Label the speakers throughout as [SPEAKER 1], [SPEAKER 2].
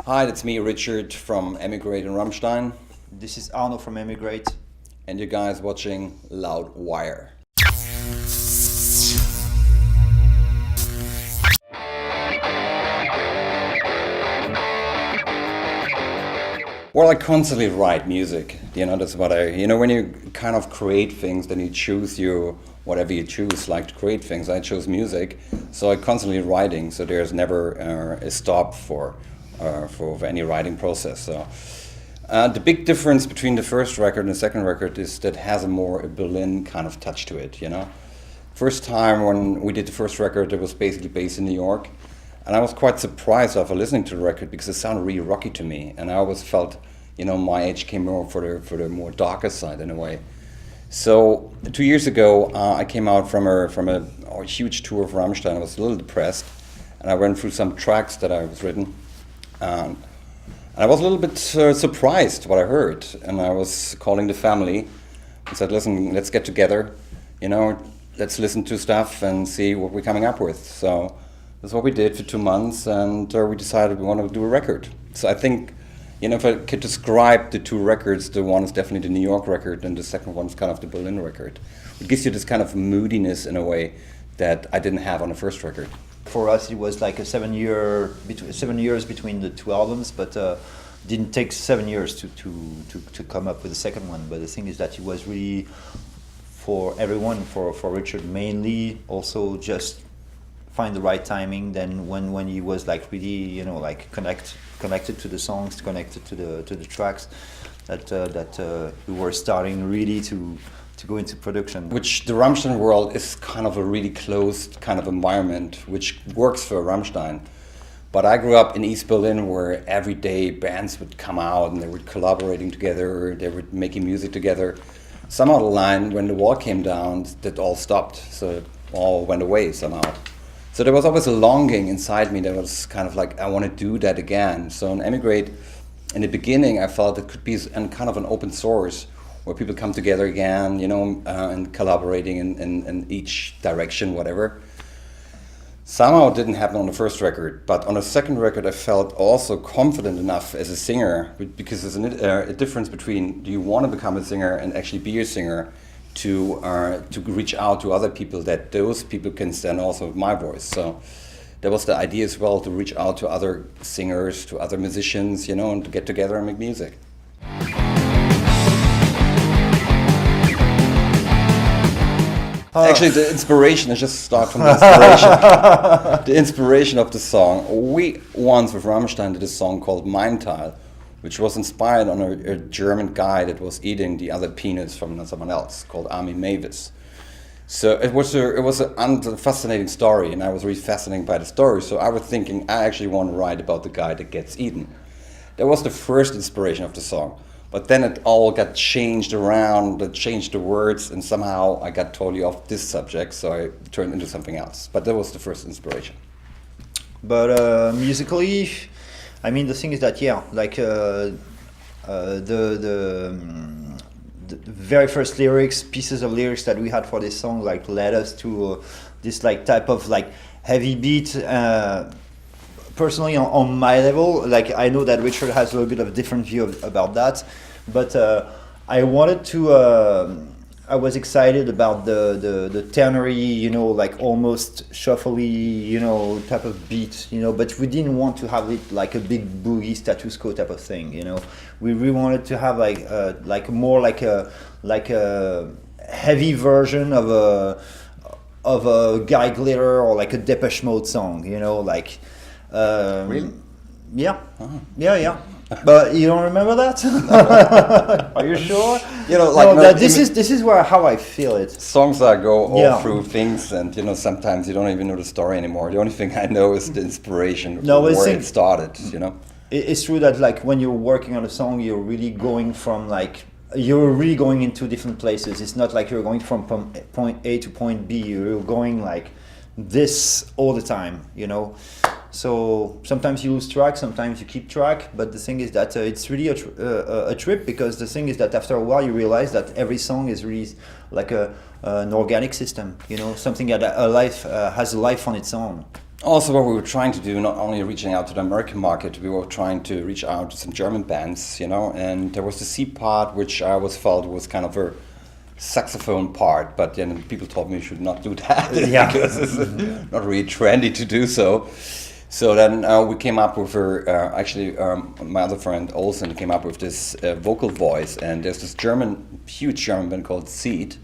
[SPEAKER 1] Hi, it's me, Richard from Emigrate and Rammstein,
[SPEAKER 2] This is Arno from Emigrate.
[SPEAKER 1] and you guys watching Loud Wire. Well, I constantly write music. That's what when you kind of create things, then you choose whatever you choose, like to create things. I chose music, so I'm constantly writing. So there's never a stop for any writing process. So the big difference between the first record and the second record is that it has a Berlin kind of touch to it. First time when we did the first record, it was basically based in New York. And I was quite surprised after listening to the record because it sounded really rocky to me. And I always felt, my age came more for the more darker side in a way. So 2 years ago, I came out from a huge tour of Rammstein. I was a little depressed, and I went through some tracks that I was written. And I was a little bit surprised what I heard. And I was calling the family and said, listen, let's get together, let's listen to stuff and see what we're coming up with. So that's what we did for 2 months, and we decided we want to do a record. So I think, if I could describe the two records, the one is definitely the New York record, and the second one is kind of the Berlin record. It gives you this kind of moodiness in a way that I didn't have on the first record.
[SPEAKER 2] For us, it was like 7 years between the two albums, but didn't take 7 years to come up with the second one. But the thing is that it was really for everyone, for Richard mainly, also just find the right timing. Then when he was like really connected to the songs, connected to the tracks, that we were starting really to go into production.
[SPEAKER 1] Which the Rammstein world is kind of a really closed kind of environment, which works for Rammstein. But I grew up in East Berlin, where every day bands would come out and they were collaborating together, they were making music together. Somehow the line, when the wall came down, that all stopped, so it all went away somehow. So there was always a longing inside me that was kind of like, I want to do that again. So in Emigrate, in the beginning, I felt it could be kind of an open source where people come together again, and collaborating in each direction, whatever. Somehow it didn't happen on the first record, but on the second record I felt also confident enough as a singer, because there's a difference between do you want to become a singer and actually be a singer, to reach out to other people, that those people can stand also with my voice. So that was the idea as well, to reach out to other singers, to other musicians, and to get together and make music. Actually, the inspiration, I just start from the inspiration. The inspiration of the song. We once with Rammstein did a song called Mein Teil, which was inspired on a German guy that was eating the other peanuts from someone else, called Armin Mavis. So it was a fascinating story, and I was really fascinated by the story. So I was thinking, I actually want to write about the guy that gets eaten. That was the first inspiration of the song. But then it all got changed around, it changed the words, and somehow I got totally off this subject, so I turned into something else. But that was the first inspiration.
[SPEAKER 2] But musically, I mean, the thing is that the very first pieces of lyrics that we had for this song, led us to this type of heavy beat. Personally, on my level, I know that Richard has a little bit of a different view about that, but I wanted to. I was excited about the tenory, almost shuffly, type of beat, but we didn't want to have it like a big boogie status quo type of thing, We really wanted to have more like a heavy version of a Guy Glitter or a Depeche Mode song,
[SPEAKER 1] Really?
[SPEAKER 2] Yeah.
[SPEAKER 1] Uh-huh.
[SPEAKER 2] Yeah. But you don't remember that? Are you sure? This is how I feel it.
[SPEAKER 1] Songs that go all through things, and sometimes you don't even know the story anymore. The only thing I know is the inspiration, where it started.
[SPEAKER 2] It's true that when you're working on a song, you're really going into different places. It's not like you're going from point A to point B. You're going this all the time. So sometimes you lose track, sometimes you keep track, but the thing is that it's really a trip, because the thing is that after a while you realize that every song is really like an organic system, something that has a life on its own.
[SPEAKER 1] Also, what we were trying to do, not only reaching out to the American market, we were trying to reach out to some German bands, you know, and there was the C part, which I always felt was kind of a saxophone part, but then people told me you should not do that because it's not really trendy to do so. So then we came up with my other friend Olsen came up with this vocal voice, and there's this huge German band called Seed,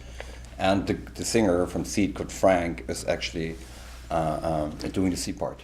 [SPEAKER 1] and the singer from Seed, called Frank, is actually doing the C part.